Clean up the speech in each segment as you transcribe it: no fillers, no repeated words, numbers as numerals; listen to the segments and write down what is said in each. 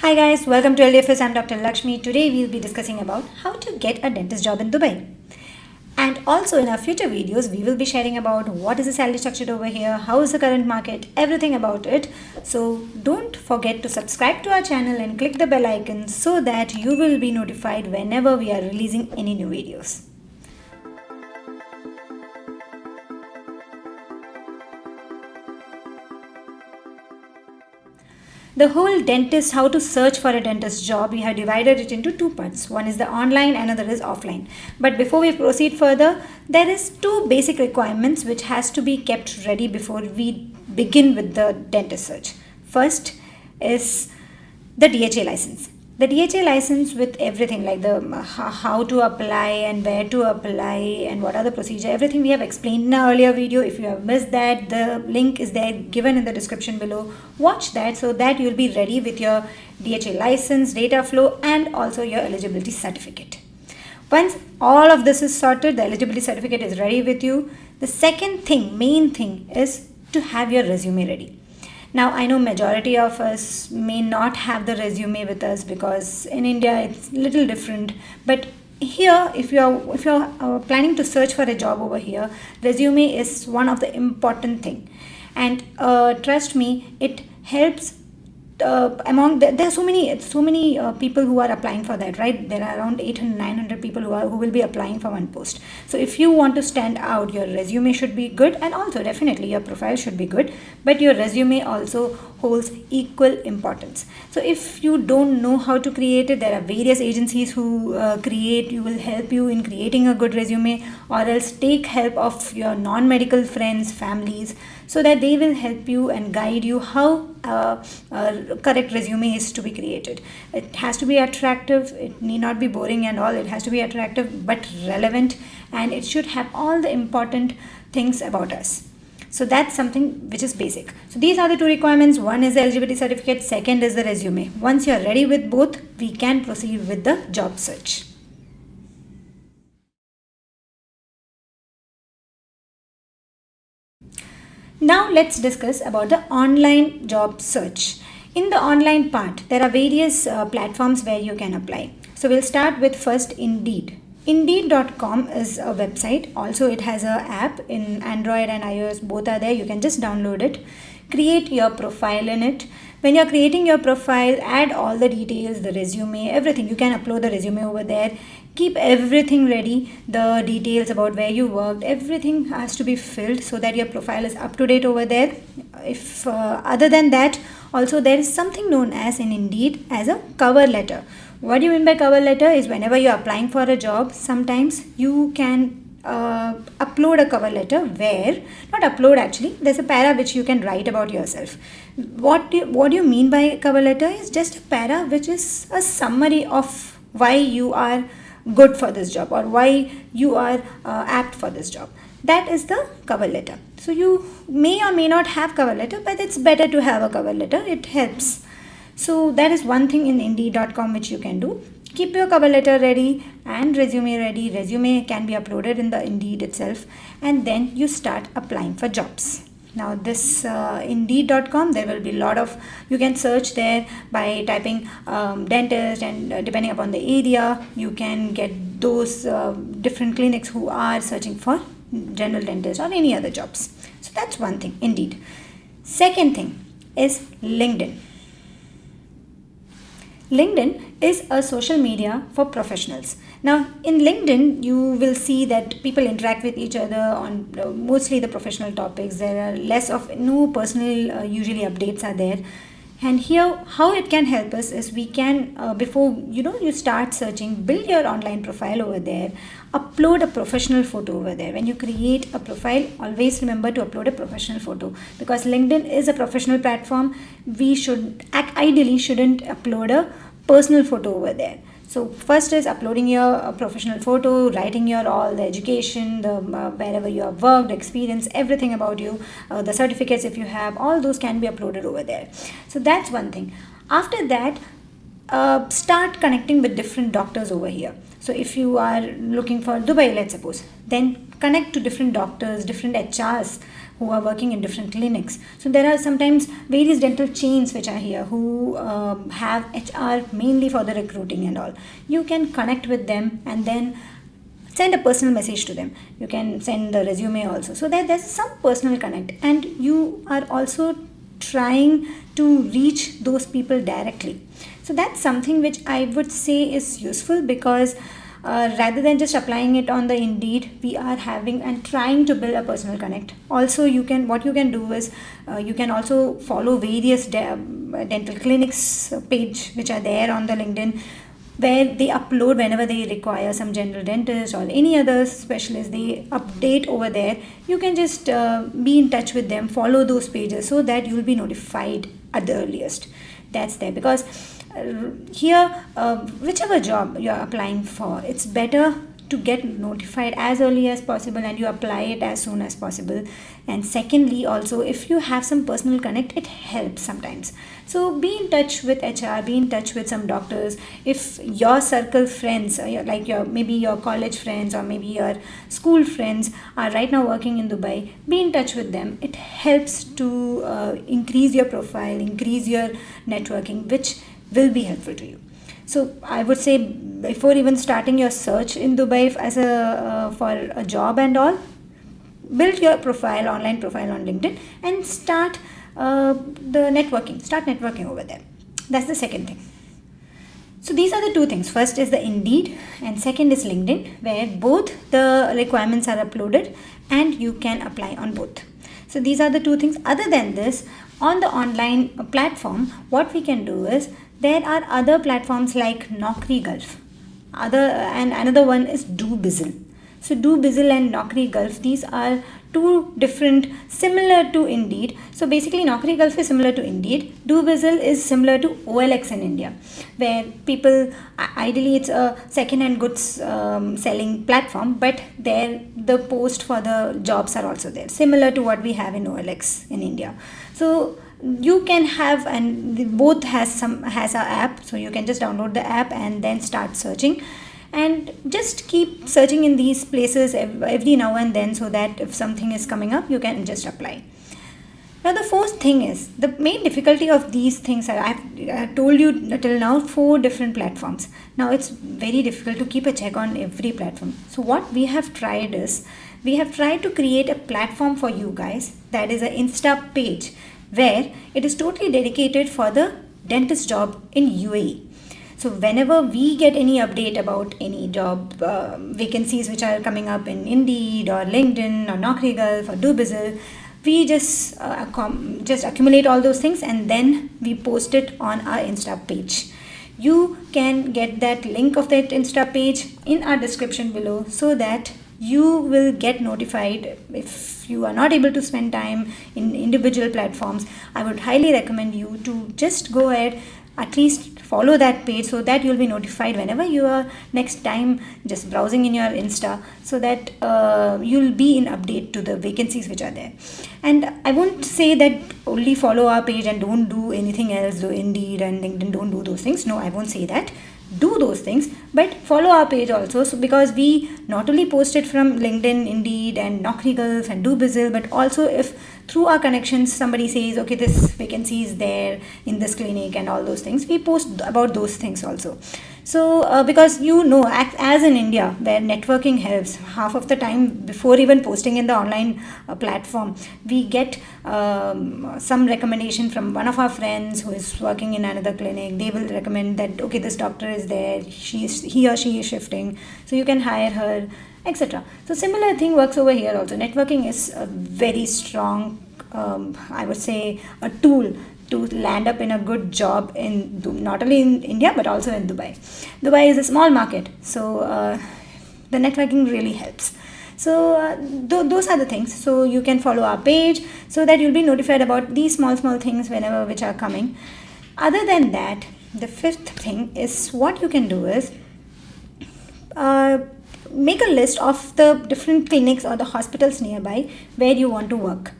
Hi guys, welcome to LDFS. I'm Dr. Lakshmy. Today we'll be discussing about how to get a dentist job in Dubai. And also in our future videos, we will be sharing about what is the salary structure over here, how is the current market, everything about it. So don't forget to subscribe to our channel and click the bell icon so that you will be notified whenever we are releasing any new videos. The whole dentist, how to search for a dentist job, we have divided it into two parts. One is the online, another is offline. But before we proceed further, there is two basic requirements which has to be kept ready before we begin with the dentist search. First is the DHA license. The DHA license with everything like the how to apply and where to apply and what are the procedure, everything we have explained in our earlier video. If you have missed that, the link is there given in the description below. Watch that so that you'll be ready with your DHA license, data flow and also your eligibility certificate. Once all of this is sorted, the eligibility certificate is ready with you. The second thing, main thing is to have your resume ready. Now, I know majority of us may not have the resume with us because in India it's little different. But here, if you're planning to search for a job over here, resume is one of the important thing. And trust me, it helps. There are so many people who are applying for that, right? There are around 800-900 people who will be applying for one post. So if you want to stand out, your resume should be good, and also definitely your profile should be good, but your resume also holds equal importance. So if you don't know how to create it, there are various agencies who will help you in creating a good resume, or else take help of your non-medical friends, families, so that they will help you and guide you how correct resume is to be created. It has to be attractive, it need not be boring and all, it has to be attractive but relevant, and it should have all the important things about us. So that's something which is basic. So these are the two requirements. One is the eligibility certificate, second is the resume. Once you're ready with both, we can proceed with the job search. Now let's discuss about the online job search. In the online part, there are various platforms where you can apply. So we'll start with first Indeed. Indeed.com is a website. Also it has an app in Android and iOS, both are there. You can just download it. Create your profile in it. When you're creating your profile, add all the details, the resume, everything. You can upload the resume over there. Keep everything ready, the details about where you worked, everything has to be filled so that your profile is up to date over there. If other than that, also there is something known as in Indeed as a cover letter. What do you mean by cover letter is whenever you're applying for a job, sometimes you can upload a cover letter where, not upload actually, there's a para which you can write about yourself. What do you mean by cover letter is just a para which is a summary of why you are good for this job or why you are apt for this job. That is the cover letter. So you may or may not have cover letter, but it's better to have a cover letter. It helps. So that is one thing in Indeed.com which you can do. Keep your cover letter ready and resume ready. Resume can be uploaded in the Indeed itself, and then you start applying for jobs. Now this Indeed.com, there will be a lot of, you can search there by typing dentist, and depending upon the area, you can get those different clinics who are searching for general dentist or any other jobs. So that's one thing, Indeed. Second thing is LinkedIn. LinkedIn is a social media for professionals. Now in LinkedIn, you will see that people interact with each other on mostly the professional topics. There are less of no personal usually updates are there. And here how it can help us is we can before you start searching, build your online profile over there, upload a professional photo over there. When you create a profile, always remember to upload a professional photo, because LinkedIn is a professional platform. We should ideally shouldn't upload a personal photo over there. So first is uploading your professional photo, writing your all the education, the wherever you have worked, experience, everything about you, the certificates if you have, all those can be uploaded over there. So that's one thing. After that, start connecting with different doctors over here. So if you are looking for Dubai, let's suppose, then connect to different doctors, different HRs who are working in different clinics. So there are sometimes various dental chains which are here who have HR mainly for the recruiting and all. You can connect with them and then send a personal message to them. You can send the resume also, so that there's some personal connect, and you are also trying to reach those people directly. So that's something which I would say is useful, because rather than just applying it on the Indeed, we are having and trying to build a personal connect. Also, what you can do is you can also follow various dental clinics page which are there on the LinkedIn, where they upload whenever they require some general dentist or any other specialist. They update over there. You can just be in touch with them, follow those pages, so that you will be notified at the earliest. That's there, because here whichever job you are applying for, it's better to get notified as early as possible, and you apply it as soon as possible. And secondly, also, if you have some personal connect, it helps sometimes. So be in touch with HR, be in touch with some doctors. If your circle friends, like maybe your college friends or maybe your school friends are right now working in Dubai, be in touch with them. It helps to increase your profile, increase your networking, which will be helpful to you. So I would say, before even starting your search in Dubai as for a job and all, build your profile, online profile on LinkedIn, and start the networking. Start networking over there. That's the second thing. So these are the two things. First is the Indeed, and second is LinkedIn, where both the requirements are uploaded and you can apply on both. So these are the two things. Other than this, on the online platform, what we can do is, there are other platforms like Naukri Gulf. And another one is DoBizzle. So DoBizzle and Naukri Gulf, these are two different, similar to Indeed. So basically Naukri Gulf is similar to Indeed. DoBizzle is similar to OLX in India, where people, ideally it's a second-hand goods selling platform, but there the post for the jobs are also there, similar to what we have in OLX in India. So you can have, and both has a app, so you can just download the app and then start searching, and just keep searching in these places every now and then, so that if something is coming up, you can just apply. Now the fourth thing is, the main difficulty of these things are, I've told you till now 4 different platforms. Now it's very difficult to keep a check on every platform. So what we have tried is, we have tried to create a platform for you guys, that is an Insta page, where it is totally dedicated for the dentist job in UAE. So whenever we get any update about any job vacancies which are coming up in Indeed or LinkedIn or Naukri Gulf or DoBizzle, we just accumulate all those things and then we post it on our Insta page. You can get that link of that Insta page in our description below, so that you will get notified if you are not able to spend time in individual platforms. I would highly recommend you to just go ahead, at least follow that page, so that you'll be notified whenever you are next time just browsing in your Insta, so that you'll be in update to the vacancies which are there. And I won't say that only follow our page and don't do anything else, do Indeed and LinkedIn, don't do those things. No, I won't say that. Do those things, but follow our page also. So because we not only post it from LinkedIn, Indeed and Naukri Gulf and DoBizzle, but also if through our connections somebody says, okay, this vacancy is there in this clinic and all those things, we post about those things also. So because as in India, where networking helps, half of the time before even posting in the online platform, we get some recommendation from one of our friends who is working in another clinic. They will recommend that, okay, this doctor is there, he or she is shifting, so you can hire her, etc. So similar thing works over here also. Networking is a very strong, I would say, a tool to land up in a good job in not only in India but also in Dubai. Dubai is a small market, so the networking really helps. So those are the things. So you can follow our page so that you'll be notified about these small things which are coming. Other than that, the fifth thing is, what you can do is make a list of the different clinics or the hospitals nearby where you want to work.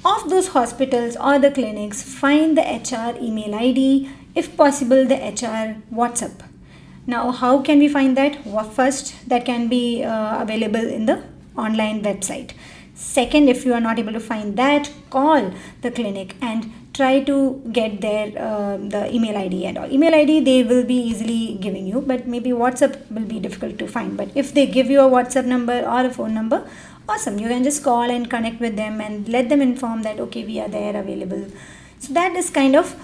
Of those hospitals or the clinics, find the HR email ID, if possible the HR WhatsApp. Now how can we find that? First, that can be available in the online website. Second, if you are not able to find that, call the clinic and try to get their the email ID and all. Email ID they will be easily giving you, but maybe WhatsApp will be difficult to find. But if they give you a WhatsApp number or a phone number, awesome. You can just call and connect with them and let them inform that okay, we are there available. So that is kind of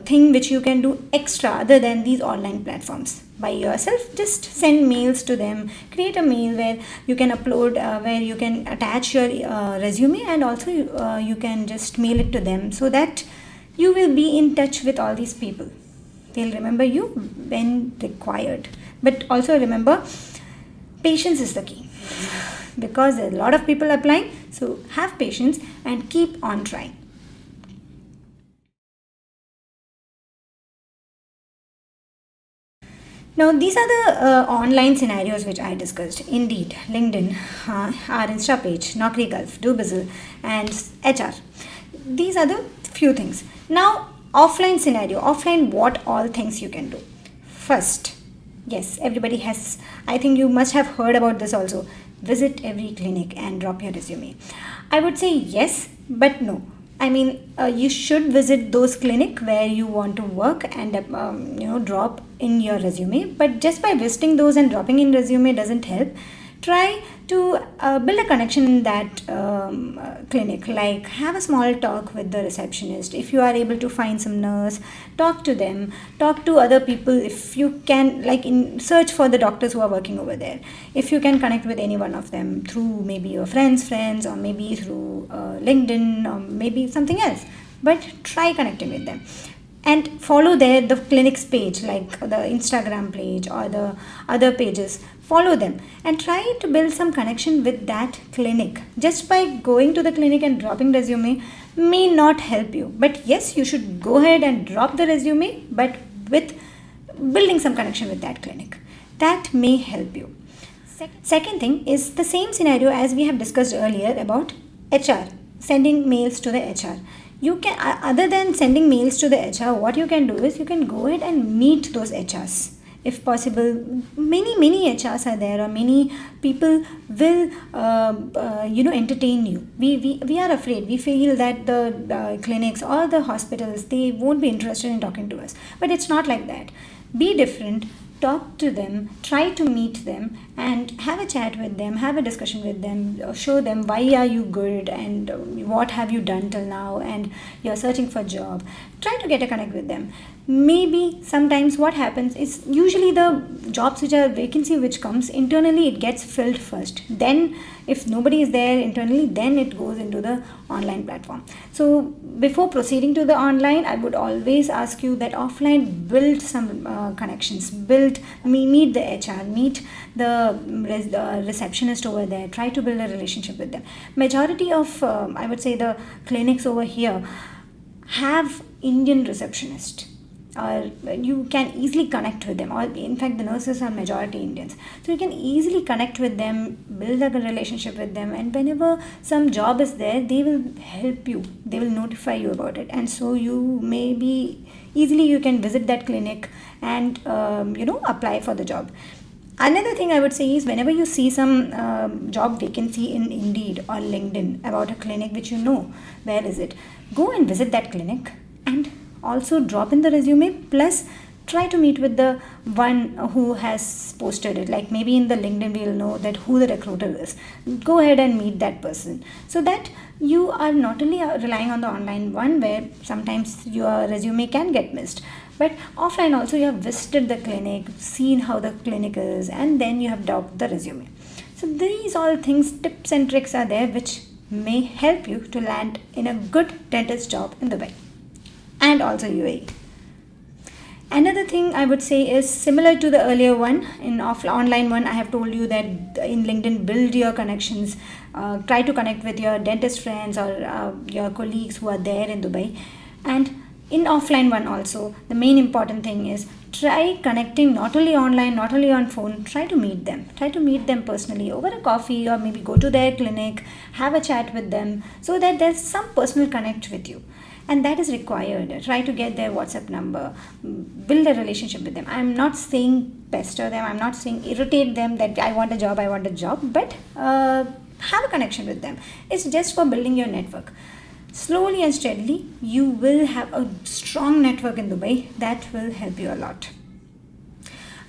thing which you can do extra other than these online platforms by yourself. Just send mails to them, create a mail where you can upload where you can attach your resume, and also you can just mail it to them, so that you will be in touch with all these people. They'll remember you when required. But also remember, patience is the key, because there are a lot of people applying. So have patience and keep on trying. Now, these are the online scenarios which I discussed. Indeed, LinkedIn, our Insta page, Naukri Gulf, Dobizzle, and HR. These are the few things. Now, offline scenario. Offline, what all things you can do? First, yes, everybody has, I think you must have heard about this also. Visit every clinic and drop your resume. I would say yes, but no. I mean, you should visit those clinic where you want to work and drop in your resume. But just by visiting those and dropping in resume doesn't help. Try to build a connection in that clinic. Like, have a small talk with the receptionist. If you are able to find some nurse, talk to them. Talk to other people if you can. Like, search for the doctors who are working over there. If you can connect with any one of them through maybe your friends, or maybe through LinkedIn, or maybe something else. But try connecting with them. And follow the clinic's page, like the Instagram page or the other pages. Follow them and try to build some connection with that clinic. Just by going to the clinic and dropping resume may not help you. But yes, you should go ahead and drop the resume, but with building some connection with that clinic. That may help you. Second thing is the same scenario as we have discussed earlier about HR, sending mails to the HR. You can, other than sending mails to the HR, what you can do is you can go ahead and meet those HRs. If possible, many HRs are there, or many people will entertain you. We are afraid. We feel that the clinics or the hospitals, they won't be interested in talking to us. But it's not like that. Be different. Talk to them, try to meet them, and have a chat with them, have a discussion with them, show them why are you good and what have you done till now, and you're searching for a job. Try to get a connect with them. Maybe sometimes what happens is, usually the jobs which are vacancy which comes internally, it gets filled first. Then if nobody is there internally, then it goes into the online platform. So before proceeding to the online, I would always ask you that offline, build some connections, meet the HR, meet the receptionist over there, try to build a relationship with them. Majority of I would say the clinics over here have Indian receptionist, or you can easily connect with them, or in fact the nurses are majority Indians, so you can easily connect with them, build a good relationship with them, and whenever some job is there, they will help you, they will notify you about it, and so you maybe easily you can visit that clinic and apply for the job. Another thing I would say is, whenever you see some job vacancy in Indeed or LinkedIn about a clinic which you know, where is it? Go and visit that clinic and also drop in the resume, plus try to meet with the one who has posted it. Like, maybe in the LinkedIn we'll know that who the recruiter is. Go ahead and meet that person, so that you are not only relying on the online one where sometimes your resume can get missed, but offline also you have visited the clinic, seen how the clinic is, and then you have dropped the resume. So these all things, tips and tricks are there which may help you to land in a good dentist job in Dubai and also UAE. Another thing I would say is similar to the earlier one. In online one, I have told you that in LinkedIn, build your connections. Try to connect with your dentist friends or your colleagues who are there in Dubai. And in offline one also, the main important thing is try connecting not only online, not only on phone. Try to meet them. Try to meet them personally over a coffee, or maybe go to their clinic, have a chat with them, so that there's some personal connect with you. And that is required. Try to get their WhatsApp number, build a relationship with them. I'm not saying pester them, I'm not saying irritate them that I want a job, but have a connection with them. It's just for building your network. Slowly and steadily, you will have a strong network in Dubai that will help you a lot.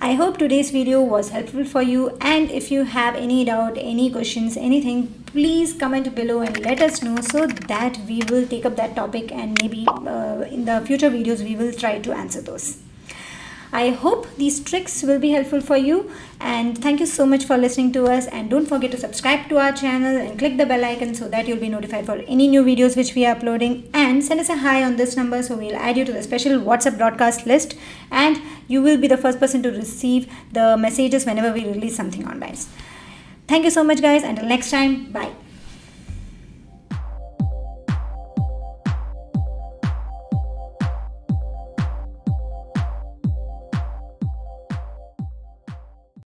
I hope today's video was helpful for you, and if you have any doubt, any questions, anything, please comment below and let us know so that we will take up that topic, and maybe in the future videos we will try to answer those. I hope these tricks will be helpful for you, and thank you so much for listening to us, and don't forget to subscribe to our channel and click the bell icon so that you'll be notified for any new videos which we are uploading, and send us a hi on this number so we'll add you to the special WhatsApp broadcast list, and you will be the first person to receive the messages whenever we release something online. Thank you so much guys. Until next time, bye.